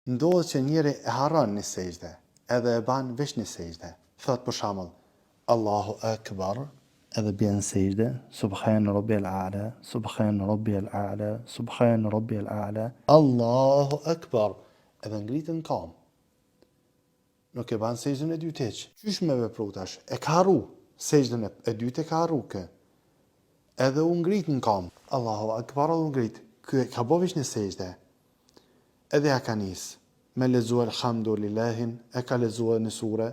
ndodhet që njëri e harron një sejdë, edhe e ban veç një sejdë. Thot për shembull, Allahu Akbar, edhe bjen sejdë, Subhan Rabbiyal A'la, Subhan Rabbiyal A'la, Subhan Rabbiyal A'la, Allahu Akbar, edhe ngritën kam. Nuk e ban sejdën e dytë hiç. Qysh me vepru tash? E ka harru sejdën e dytë, e ka harru kë. Edhe u ngritën kam. Allahu Akbar, u ngrit. Ky ka bo veç një sejdë. Edhe ja ka nis me lexu elhamdulillahin, e ka lexuar në sure.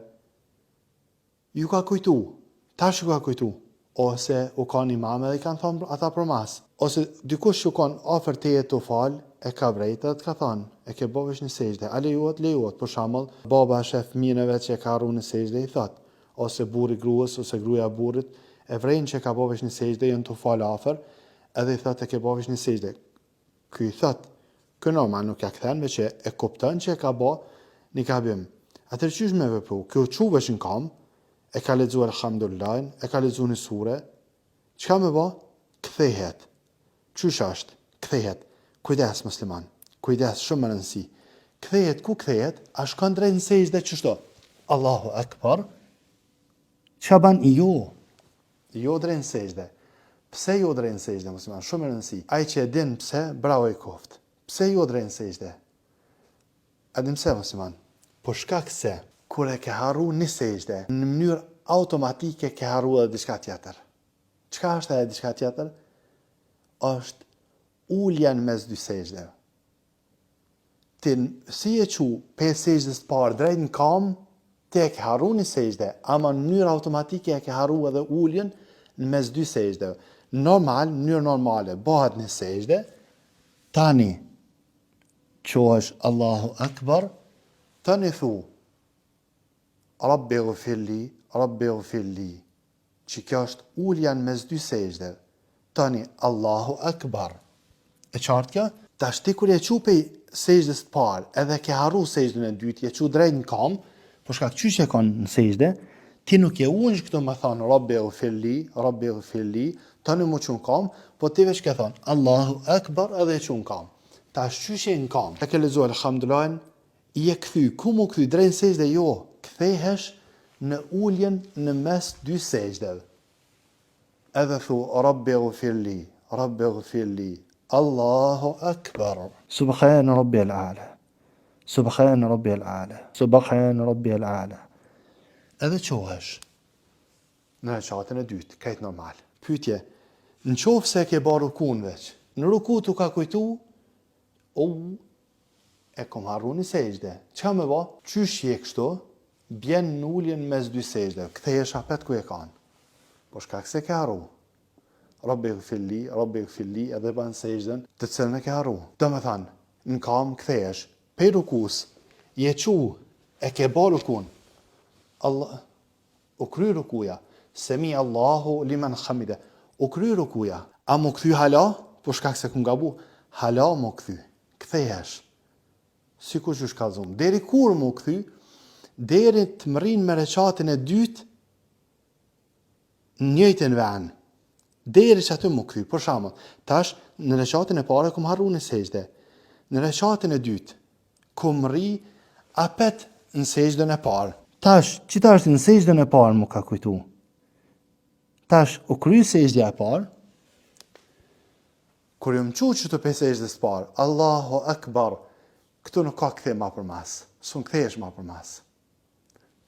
Ju ka kujtu, tash ju ka kujtu, ose u kanë imam edhe i kanë thonë ata për mas, ose dikush ju kanë afër teje të fal, e ka brejtë dhe ka thonë, e ke bo veç një sejdë, a lejuat, për shembull, baba shef fëmijën e vet që e ka harru në sejdë i thot, ose burri gruas, ose gruaja burrit, e vrejnë që ka bo veç një sejdë, janë të fal afër, edhe i thot e ke bo veç një sejdë. Ky i thot, kë normal nuk ja kthen, veç që e kupton që e ka bo një gabim. Atëherë çysh me vepru? Kjo çu veç në kam, e ka lexuar elhamdulillahin, e ka lexuar në sure. Çka më bë? Kthehet. Çysh është? Kthehet. Kujdes musliman. Kujdes, shumë më rëndësi. Kthehet ku kthehet? A shkon drejt në sejdë çështo? Allahu Akbar. Çka ban jo? Jo drejt në sejdë. Pse jo drejt në sejdë musliman? Shumë më rëndësi. Ai që e din pse, bravo i koft. Pse jo drejt në sejdë? A din pse musliman? Po shkak se kur e ke harru një sejdë, në mënyrë automatike ke harru edhe diçka tjetër. Çka është edhe diçka tjetër? Është ulja në mes dy sejdëve. Ti si e qu pe sejdës parë drejt në kam, ti e ke harru një sejdë, ama në mënyrë automatike e ke harru edhe uljen në mes dy sejdëve. Normal, në mënyrë normale, bëhet një sejdë, tani qohesh Allahu Akbar, tani thu Rabbi gfirli, Rabbi gfirli, që kjo është ulja në mes dy sejdëve. Tani Allahu Akbar. E qartë kjo? Tash ti kur e qu pe sejdës të parë, edhe ke harru sejdën e dytë, e qu drejt në kam, po shkak qysh e kanë në sejdë, ti nuk e unjsh këto me thonë Rabbi gfirli, tani mu qu në kam, po ti veç ke thonë Allahu Akbar edhe e qu në kam. Tash qysh e në kam? E ke lezu elhamdulillahin, i e kthy, ku mu kthy drejt në sejdë? Jo, kthehesh në uljen në mes dy sejdëve. Edhe thu Rabbi gfirli, Allahu Akbar. Subhan Rabbiyal A'la. Subhan Rabbiyal A'la. Subhan Rabbiyal A'la. Edhe qohesh në rekatën e dytë, kajt normal. Pyetje, në qoftë se ke ba rukun veç, në ruku tu ka kujtu, e kom harru një sejdë. Çka me ba? Qysh je kështu? Bjen në uljen mes dy sejdëve. Kthehesh apet ku e kanë. Po shkak se ke harru. Rabbi gfirli, edhe ban sejdën të cilën e ke harru. Do me thanë, në kam kthehesh, pe rukus, je qu, e ke ba rukun. Allah, u kry rukuja, semi Allahu liman hamide, u kry rukuja. A mu kthy hala? Po shkak se kum gabu, hala mu kthy. Kthehesh. Sikur që shkallzum. Deri kur mu kthy? Deri të mërin me reqatin e dytë njëjtën vend. Deri që aty mu kthy. Për shembull, tash në reqatin e parë kum harru në sejdë. Në reqatin e dytë kum rri apet në sejdën e parë. Tash, qita është në sejdën e parë mu ka kujtu. Tash, u kry sejdja e parë. Kur jëm qu që të pe sejdës parë, Allahu Akbar, këtu nuk ka kthe ma për mas. Sun kthehesh ma për mas.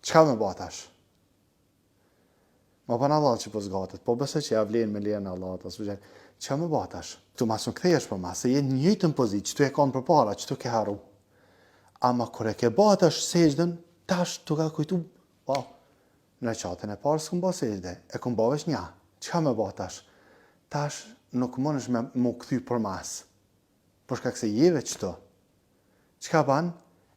Çka me ba tash? Ma për në Allah që po zgatet, po bëse që ja vlenë me lenë Allah, çka me ba tash? Këtu ma sun kthehesh për mas, se jenë njëjtën pozit, që tu e kanë për para, që tu ke harru. Ama kur e ke ba tash sejdën, tash tu ka kujtu, në qatën e parë s'kum ba sejdë, e kum ba vesh nja. Çka me ba tash? Tash nuk mënesh me mu kthy për mas. Por shkak se jeve qëto. Çka ban?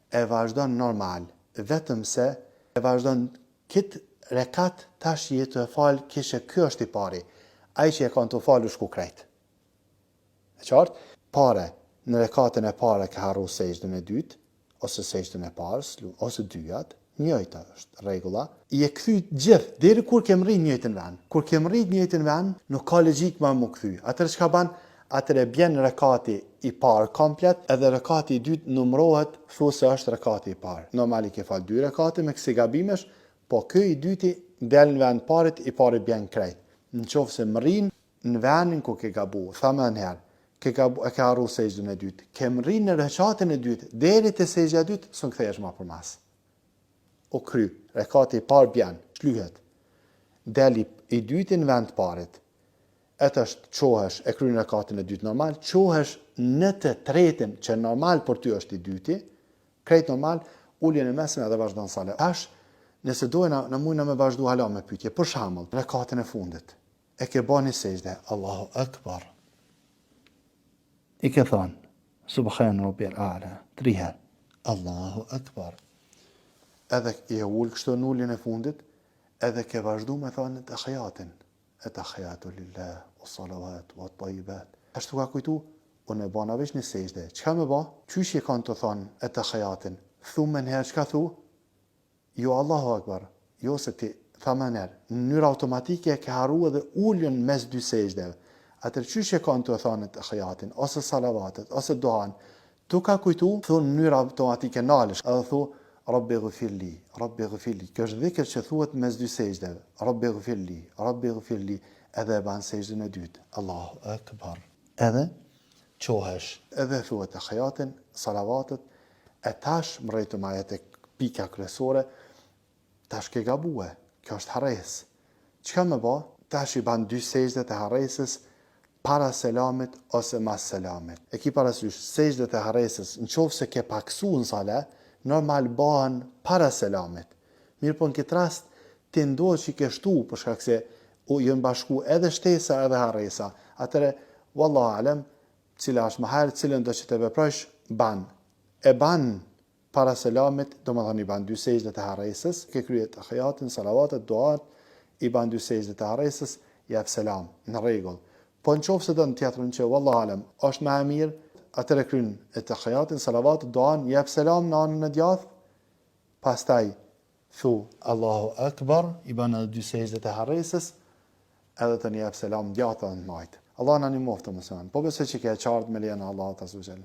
E vazhdon normal, vetëm se e vazhdon këtë rekat tash jetu e falë kishe kjo është i pari. Ai që e kanë të falu shku krejt. E qartë? Pare, në rekatën e pare ka harru sejdën e dytë, ose sejdën e parës, ose dyjat, njëjta është rregulla. I e kthy gjithë, deri kur kem rrit njëjtën vend. Kur kem rrit njëjtën vend, nuk ka logjik më mu kthy. Atëherë çka ban? Atëherë bjen rekati i parë komplet, edhe rekati i dytë numërohet, thu se është rekati i parë. Normali ke fal 2 rekate me kësi gabimesh, po ky i dyti del në vend parit, i pari bjen krejt. Në qoftë se mrin në vendin ku ke gabu, thamë edhe herë, e ke harru sejdën e dytë, ke mrin në rekatin e dytë, deri te sejdja e dytë, s'u kthehesh më përmas. O kry, rekati i parë bjen, shlyhet. Del i dyti në vend parit. Atë është qohesh, e kryen rekatin e dytë normal, qohesh në të tretin që normal për ty është i dyti, krejt normal, uljen e mesme edhe vazhdon sale. Nëse dojna në mujna me vazhdu hala me pyetje, për shembull, rekatin e fundit, e ke bani sejdë, Allahu Akbar. I ke thonë, Subhan Rabbiyal A'la, 3 herë, Allahu Akbar. Edhe i e ullë kështu në ulljen e fundit, edhe ke vazhdu me thonë të khajatin. Etahiyatu lillah, wa salawat, wa tayyibat. Ashtu ka kujtu, unë e bana veç një sejdë. Çka më ba? Qysh e kanë të thonë etahiyatin? Thumë në herë çka thu? Jo Allahu Akbar. Jo se ti thamë në herë. Në mënyrë automatike ke harru edhe ulljen mes 2 sejdëve. Atër qysh e kanë të thonë etahiyatin, ose salavatet, ose duan. Tu ka kujtu, thu në mënyrë automatike nalesh, edhe thu Rabbi ghfirli, Rabbi ghfirli. Kjo është dhikr që thuhet mes 2 sejdëve. Rabbi ghfirli, Rabbi ghfirli, edhe e ban sejdën e dytë. Allahu Akbar. Edhe qohesh. Edhe thuhet tahiyatin, salavatet, e tash mrejtu ma jetë pika kryesore, tash ke gabue. Kjo është harres. Çka më ba? Tash i ban 2 sejdët e harresës para selamit ose mas selamit. E ki parasysh sejdët e harresës, në qoftë se ke paksu në sale, normal bëhen para selamit. Mirë po në këtë rast, ti ndodhë që i ke shtu, për shkak se jënë bashku edhe shtesa edhe harresa. Atëre, wallahu alem, cila është më herë, cilën do që të veprojsh, ban. E ban para selamit, do më thënë i ban 2 sejdët e harresës, ke kryet tahiyatin, salavatet, duat, i ban 2 sejdët e harresës, jep selam, në rregull. Po në qofë se do në tjetërën që, wallahu alem, është më e mirë, atëre kryn e tahiyatin, salavatet, duan, jep selam në anën e djathtë, pastaj thu Allahu Akbar, i ban edhe 2 sejdët e harresës, edhe të një jep selam djathtë dhe në majtë. Allah në një moftë të mësëman. Po besoj që ke qartë me lejen e Allahut azza wa jall.